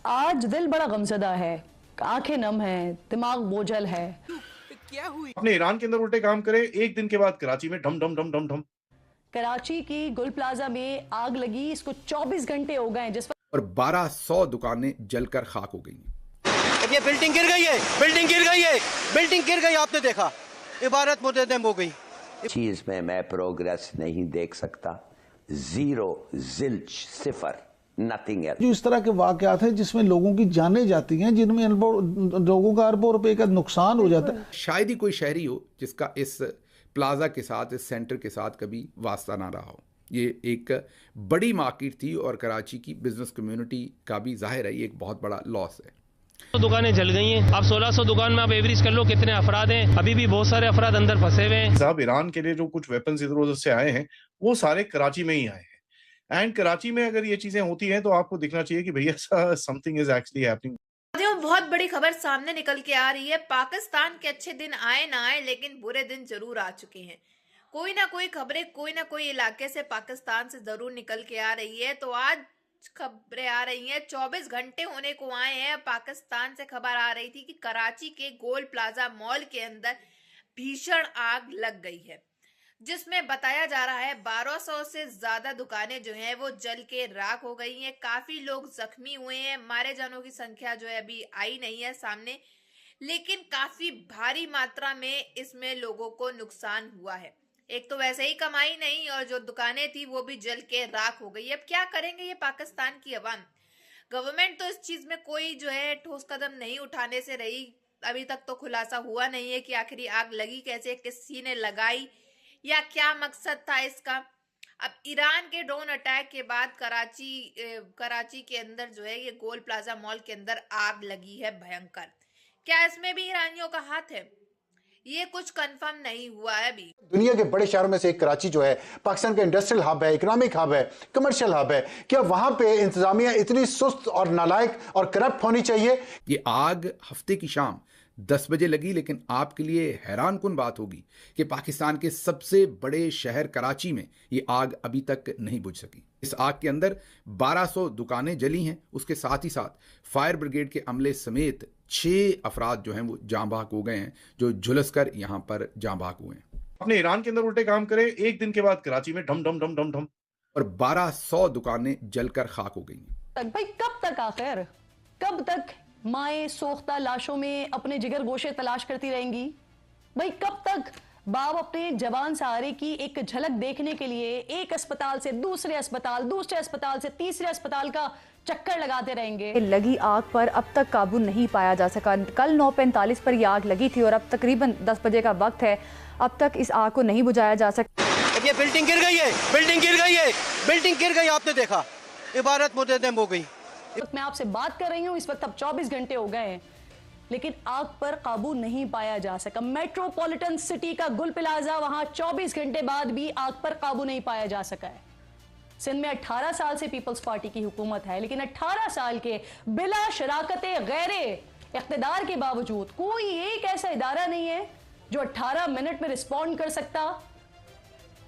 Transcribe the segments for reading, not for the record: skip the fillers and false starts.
आज दिल बड़ा गमज़दा है, आंखें नम हैं, दिमाग बोझल है। क्या हुई? अपने ईरान के अंदर उल्टे काम करे, एक दिन के बाद कराची में ढम ढम ढम ढम ढम। कराची की गुल प्लाजा में आग लगी, इसको 24 घंटे हो गए जिस और 1200 दुकानें जलकर खाक हो गई। ये बिल्डिंग गिर गई है, बिल्डिंग गिर गई है, बिल्डिंग गिर गई, आपने देखा, इबारत मुतदम हो गई। चीज में मैं प्रोग्रेस नहीं देख सकता। जीरो, जिल्च, सिफर, नथिंग एल्स। जो इस तरह के वाकयात हैं जिसमें लोगों की जानें जाती हैं, जिनमें लोगों का अरबों रुपए का नुकसान हो जाता है। शायद ही कोई शहरी हो जिसका इस प्लाजा के साथ, इस सेंटर के साथ कभी वास्ता ना रहा हो। ये एक बड़ी मार्केट थी और कराची की बिजनेस कम्युनिटी का भी जाहिर है ये एक बहुत बड़ा लॉस है। तो दुकानें जल गई हैं। आप 1600 दुकान में आप एवरेज कर लो कितने अफराद हैं। अभी भी बहुत सारे अफराद अंदर फंसे हुए हैं। साहब, ईरान के लिए जो कुछ वेपन्स इधर उधर से आए हैं वो सारे कराची में ही आए हैं। एंड कराची में अगर ये चीजें होती हैं तो आपको दिखना चाहिए कि भैया समथिंग इज एक्चुअली हैपनिंग। बहुत बड़ी खबर सामने निकल के आ रही है। पाकिस्तान के अच्छे दिन आए ना आए, लेकिन बुरे दिन जरूर आ चुके हैं। कोई ना कोई खबरें कोई ना कोई इलाके से पाकिस्तान से जरूर निकल के आ रही है। तो आज खबरें आ रही हैं, 24 घंटे होने को आए हैं, पाकिस्तान से खबर आ रही थी कि कराची के गोल प्लाजा मॉल के अंदर भीषण आग लग गई है, जिसमें बताया जा रहा है 1200 से ज्यादा दुकानें जो हैं वो जल के राख हो गई हैं। काफी लोग जख्मी हुए हैं। मारे जानों की संख्या जो है अभी आई नहीं है सामने, लेकिन काफी भारी मात्रा में इसमें लोगों को नुकसान हुआ है। एक तो वैसे ही कमाई नहीं, और जो दुकानें थी वो भी जल के राख हो गई। अब क्या करेंगे ये पाकिस्तान की अवाम? गवर्नमेंट तो इस चीज में कोई जो है ठोस कदम नहीं उठाने से रही। अभी तक तो खुलासा हुआ नहीं है कि आखिर आग लगी कैसे, किसी ने लगाई, या क्या मकसद था इसका। अब ईरान के ड्रोन अटैक के बाद कराची के अंदर जो है ये गोल प्लाजा मॉल के अंदर आग लगी है भयंकर। क्या इसमें भी ईरानियों का हाथ है? ये कुछ कंफर्म नहीं हुआ है अभी। दुनिया के बड़े शहरों में से एक कराची जो है पाकिस्तान का इंडस्ट्रियल हब है, इकोनॉमिक हब है, कमर्शियल हब है। क्या वहां पे इंतजामिया इतनी सुस्त और नालायक और करप्ट होनी चाहिए? ये आग हफ्ते की शाम 10 बजे लगी, लेकिन आपके लिए हैरान कुन बात होगी कि पाकिस्तान के सबसे बड़े शहर कराची में ये आग अभी तक नहीं बुझ सकी। इस आग के अंदर 1200 दुकानें जली हैं। उसके साथ ही साथ फायर ब्रिगेड के अमले समेत 6 अफराद जो हैं वो जाँ बहक हो गए हैं, जो झुलसकर यहाँ पर जाँ बहक हुए हैं। अपने ईरान के अंदर उल्टे काम करे, एक दिन के बाद कराची में ढम ढम ढम ढम ढम। और 1200 दुकानें जलकर खाक हो गई। भाई कब तक, आखिर कब तक माएँ सोख्ता लाशों में अपने जिगर गोशे तलाश करती रहेंगी? भाई कब तक बाप अपने जवान सहारे की एक झलक देखने के लिए एक अस्पताल से दूसरे अस्पताल, दूसरे अस्पताल से तीसरे अस्पताल का चक्कर लगाते रहेंगे? लगी आग पर अब तक काबू नहीं पाया जा सका। कल 9:45 पर यह आग लगी थी और अब तकरीबन 10 बजे का वक्त है। अब तक इस आग को नहीं बुझाया जा सका। ये बिल्डिंग गिर गई है, बिल्डिंग गिर गई है, बिल्डिंग गिर गई, आपने देखा, इबारत मुतदम हो गई। मैं आपसे बात कर रही हूँ, इस वक्त अब 24 घंटे हो गए हैं, लेकिन आग पर काबू नहीं पाया जा सका। मेट्रोपॉलिटन सिटी का गुल प्लाजा, वहां 24 घंटे बाद भी आग पर काबू नहीं पाया जा सका है। सिंध में 18 साल से पीपल्स पार्टी की हुकूमत है, लेकिन 18 साल के बिला शराकत गैरे इख्तिदार के बावजूद कोई एक ऐसा इदारा नहीं है जो 18 मिनट में रिस्पॉन्ड कर सकता।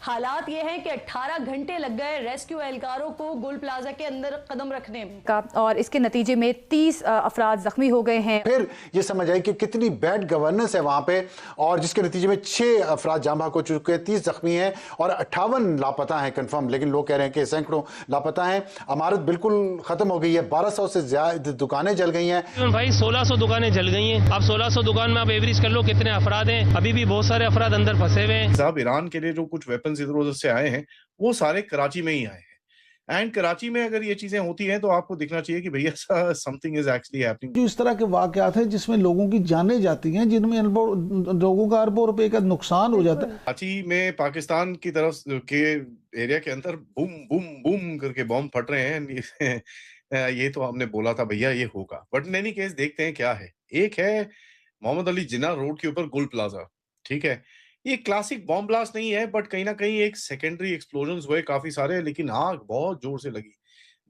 हालात ये हैं कि 18 घंटे लग गए रेस्क्यू एहलकारों को गुल प्लाजा के अंदर कदम रखने में, और इसके नतीजे में 30 अफराद जख्मी हो गए हैं। फिर ये समझ आई कि कितनी बैड गवर्नेंस है वहां पे, और जिसके नतीजे में 6 अफराद जाँ बहक हो चुके हैं, 30 जख्मी हैं और 58 लापता हैं कंफर्म। लेकिन लोग कह रहे हैं कि सैकड़ों लापता हैं। इमारत बिल्कुल खत्म हो गई है। 1200 से ज्यादा दुकानें जल गई हैं। भाई 1600 दुकानें जल गई हैं। आप 1600 दुकान में आप एवरेज कर लो कितने अफराद हैं। अभी भी बहुत सारे अफराद अंदर फंसे हुए हैं। साहब, ईरान के लिए जो कुछ वेपन्स इधर उधर से आए हैं वो सारे कराची में ही आए हैं। एंड कराची में अगर ये चीजें होती हैं तो आपको दिखना चाहिए कि भैया समथिंग इज एक्चुअली हैपनिंग। जो इस तरह के वाकयात हैं जिसमें लोगों की जानें जाती हैं, जिनमें लोगों का अरबों रुपए का नुकसान हो जाता है। कराची में पाकिस्तान की तरफ के एरिया के अंदर बूम बूम बूम करके बॉम्ब फट रहे हैं। ये तो हमने बोला था भैया ये होगा, बट इन एनी केस देखते हैं क्या है। एक है मोहम्मद अली जिन्ना रोड के ऊपर गुल प्लाजा, ठीक है, ये क्लासिक बॉम्ब ब्लास्ट नहीं है, बट कहीं ना कहीं एक सेकेंडरी एक्सप्लोजन्स हुए काफी सारे, लेकिन आग बहुत जोर से लगी।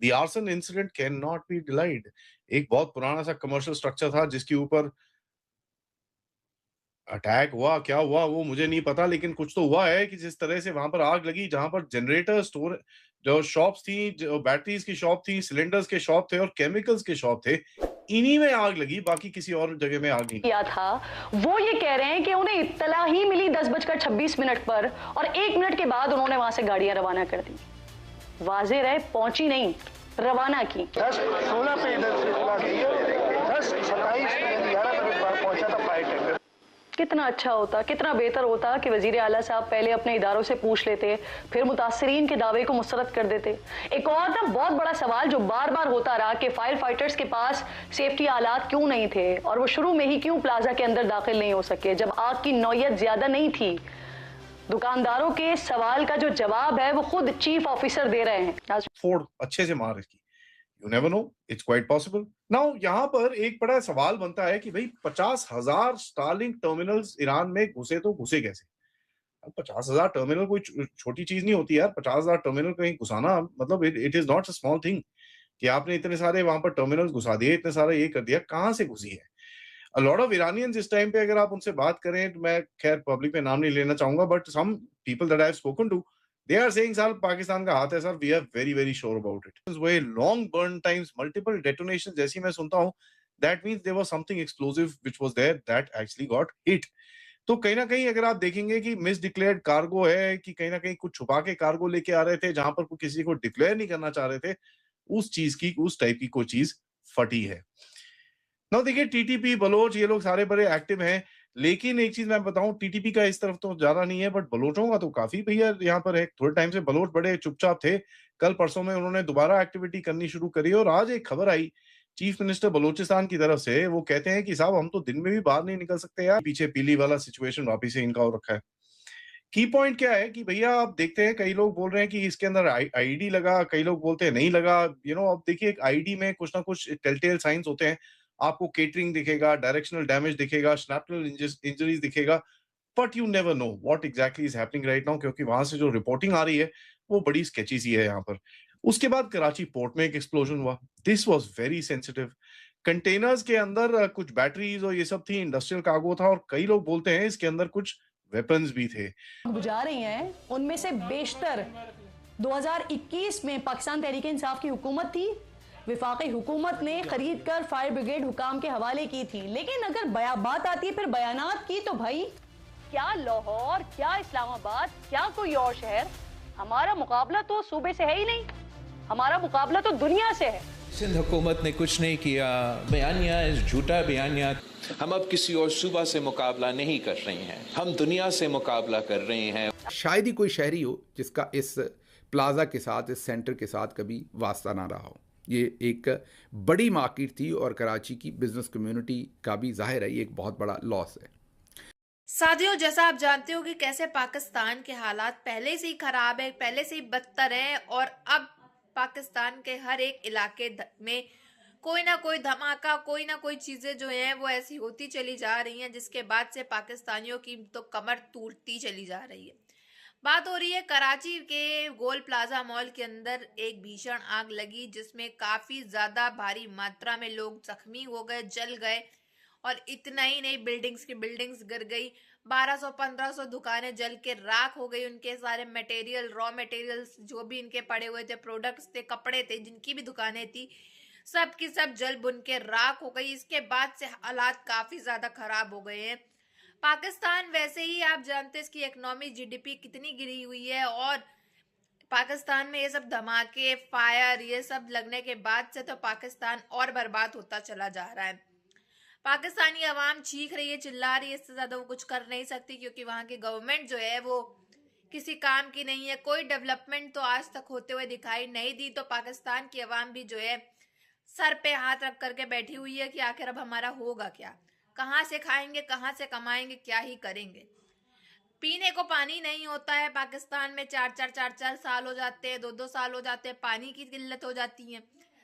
The arson incident can not be denied. एक बहुत पुराना सा कमर्शियल स्ट्रक्चर था जिसके ऊपर अटैक हुआ, क्या हुआ वो मुझे नहीं पता, लेकिन कुछ तो हुआ है कि जिस तरह से वहां पर आग लगी, जहां पर जनरेटर स्टोर जो शॉप्स थी, जो बैटरीज की शॉप थी, सिलेंडर्स के शॉप थे और केमिकल्स के शॉप थे, इन्हीं में आग लगी, बाकी किसी और जगह में आग नहीं किया था। वो ये कह रहे हैं कि उन्हें इत्तला ही मिली 10:26 पर और 1 मिनट के बाद उन्होंने वहां से गाड़ियां रवाना कर दी। वाजे रहे, पहुंची नहीं, रवाना की। 10:16 पे इधर से इत्तला दी, 10:27 में 11 मिनट बाद पहुंचा था फायर टेंडर। कितना अच्छा होता, कितना बेहतर होता कि वजीर आला साहब पहले अपने इदारों से पूछ लेते, फिर मुतासरीन के दावे को मुस्तरद कर देते। एक और ना बहुत बड़ा सवाल जो बार बार होता रहा कि फायर फाइटर्स के पास सेफ्टी आलात क्यों नहीं थे और वो शुरू में ही क्यों प्लाजा के अंदर दाखिल नहीं हो सके जब आग की नौयत ज्यादा नहीं थी। दुकानदारों के सवाल का जो जवाब है वो खुद चीफ ऑफिसर दे रहे हैं। फोड़ अच्छे से मार इसकी, you never know, it's quite possible. Now यहाँ पर एक बड़ा सवाल बनता है कि भाई 50,000 स्टारलिंक टर्मिनल्स ईरान में घुसे तो घुसे कैसे? 50,000 टर्मिनल कोई छोटी चीज नहीं होती यार। 50,000 टर्मिनल कहीं घुसाना मतलब it is not a small thing कि आपने इतने सारे वहां पर टर्मिनल्स घुसा दिए, इतने सारा ये कर दिया, कहाँ से घुसी है? अ लॉट ऑफ इरानियंस इस टाइम पे अगर आप उनसे बात करें, तो मैं खैर पब्लिक में नाम नहीं लेना चाहूंगा, but some people that I have spoken to, they are saying sir Pakistan का हाथ है sir, we are very very sure about it. Way long burn times, multiple detonations जैसी मैं सुनता हूँ, that means there was something explosive which was there that actually got hit. तो कहीं ना कहीं अगर आप देखेंगे कि मिस डिक्लेयर्ड कार्गो है, कि कहीं ना कहीं कुछ छुपा के कार्गो लेके आ रहे थे जहां पर किसी को डिक्लेयर नहीं करना चाह रहे थे, उस चीज की, उस टाइप की कोई चीज फटी है। ना देखिए टीटीपी, बलोच, ये लोग सारे बड़े एक्टिव हैं, लेकिन एक चीज मैं बताऊं, टीटीपी का इस तरफ तो ज्यादा नहीं है, बट बलोचों का तो काफी भैया यहाँ पर है। थोड़े टाइम से बलोच बड़े चुपचाप थे, कल परसों में उन्होंने दोबारा एक्टिविटी करनी शुरू करी और आज एक खबर आई चीफ मिनिस्टर बलोचिस्तान की तरफ से, वो कहते हैं कि साहब हम तो दिन में भी बाहर नहीं निकल सकते यार, पीछे पीली वाला सिचुएशन वापिस से इनका हो रखा है। की पॉइंट क्या है कि भैया आप देखते हैं कई लोग बोल रहे हैं कि इसके अंदर आईडी लगा, कई लोग बोलते हैं नहीं लगा। अब देखिए एक आईडी में कुछ ना कुछ टेलटेल साइंस होते हैं, आपको केटरिंग दिखेगा, डायरेक्शनल डैमेज दिखेगा, स्नैपनल इंजरीज दिखेगा, but you never know what exactly is happening right now, क्योंकि वहां से जो रिपोर्टिंग आ रही है वो बड़ी स्केची सी है यहाँ पर। उसके बाद कराची पोर्ट में एक एक्सप्लोजन हुआ, this was very sensitive. Containers के अंदर कुछ बैटरीज और ये सब थी, इंडस्ट्रियल कार्गो था, और कई लोग बोलते हैं इसके अंदर कुछ वेपन्स भी थे। बुझा रही हैं, उनमें से बेशतर 2021 में पाकिस्तान तहरीक इंसाफ की हुकूमत थी, विफाकी हुकूमत ने खरीद कर फायर ब्रिगेड हुकाम के हवाले की थी। लेकिन अगर बात आती है फिर बयानात की, तो भाई क्या लाहौर, क्या इस्लामाबाद, क्या कोई और शहर, हमारा मुकाबला तो सूबे से है ही नहीं, हमारा मुकाबला तो दुनिया से है। सिंध हुकूमत ने कुछ नहीं किया, बयानिया झूठा बयानिया। हम अब किसी और सूबा से मुकाबला नहीं कर रहे हैं, हम दुनिया से मुकाबला कर रहे हैं। शायद ही कोई शहरी हो जिसका इस प्लाजा के साथ, इस सेंटर के साथ कभी वास्ता ना रहा हो। ये एक बड़ी मार्केट थी और कराची की बिजनेस कम्युनिटी का भी जाहिर है ये एक बहुत बड़ा लॉस है। साथियों, जैसा आप जानते हो कि कैसे पाकिस्तान के हालात पहले से ही खराब है, पहले से ही बदतर है, और अब पाकिस्तान के हर एक इलाके में कोई ना कोई धमाका, कोई ना कोई चीजें जो हैं वो ऐसी होती चली जा रही हैं जिसके बाद से पाकिस्तानियों की तो कमर टूटती चली जा रही है। बात हो रही है कराची के गोल प्लाजा मॉल के अंदर एक भीषण आग लगी जिसमें काफी ज्यादा भारी मात्रा में लोग जख्मी हो गए, जल गए, और इतना ही नहीं, बिल्डिंग्स की बिल्डिंग्स गिर गई, 1200-1500 दुकानें जल के राख हो गई, उनके सारे मटेरियल, रॉ मटेरियल्स जो भी इनके पड़े हुए थे, प्रोडक्ट्स थे, कपड़े थे, जिनकी भी दुकानें थी, सब की सब जल बुन के राख हो गई। इसके बाद से हालात काफी ज्यादा खराब हो गए हैं। पाकिस्तान वैसे ही आप जानते हैं इसकी इकोनॉमी, जीडीपी कितनी गिरी हुई है, और पाकिस्तान में ये सब धमाके, फायर, ये सब लगने के बाद से तो पाकिस्तान और बर्बाद होता चला जा रहा है। पाकिस्तानी अवाम चीख रही है, चिल्ला रही है, इससे ज्यादा वो कुछ कर नहीं सकती क्योंकि वहां की गवर्नमेंट जो है वो किसी काम की नहीं है। कोई डेवलपमेंट तो आज तक होते हुए दिखाई नहीं दी। तो पाकिस्तान की अवाम भी जो है सर पे हाथ रख करके बैठी हुई है कि आखिर अब हमारा होगा क्या, कहाँ से खाएंगे, कहाँ से कमाएंगे, क्या ही करेंगे। पीने को पानी नहीं होता है पाकिस्तान में, 4 साल हो जाते हैं, 2 साल हो जाते हैं, पानी की किल्लत हो जाती है,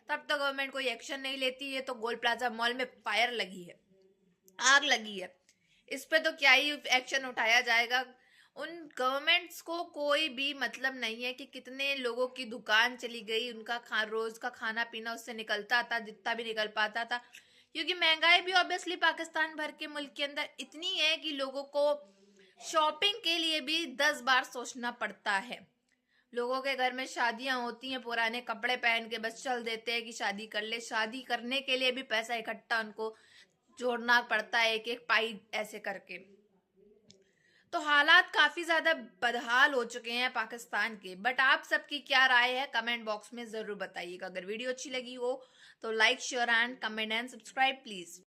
तब तक गवर्नमेंट कोई एक्शन नहीं लेती है। तो गोल प्लाजा मॉल में फायर लगी है, आग लगी है, इस पे तो क्या ही एक्शन उठाया जाएगा। उन गवर्नमेंट्स को कोई भी मतलब नहीं है कि कितने लोगों की दुकान चली गई, उनका रोज का खाना पीना उससे निकलता था जितना भी निकल पाता था, क्योंकि महंगाई भी ऑब्वियसली पाकिस्तान भर के मुल्क के अंदर इतनी है कि लोगों को शॉपिंग के लिए भी 10 बार सोचना पड़ता है। लोगों के घर में शादियां होती हैं, पुराने कपड़े पहन के बस चल देते हैं कि शादी कर ले। शादी करने के लिए भी पैसा इकट्ठा उनको जोड़ना पड़ता है, एक एक पाई ऐसे करके। तो हालात काफी ज्यादा बदहाल हो चुके हैं पाकिस्तान के। बट आप सबकी क्या राय है कमेंट बॉक्स में जरूर बताइएगा। अगर वीडियो अच्छी लगी हो तो like, share and comment and subscribe please.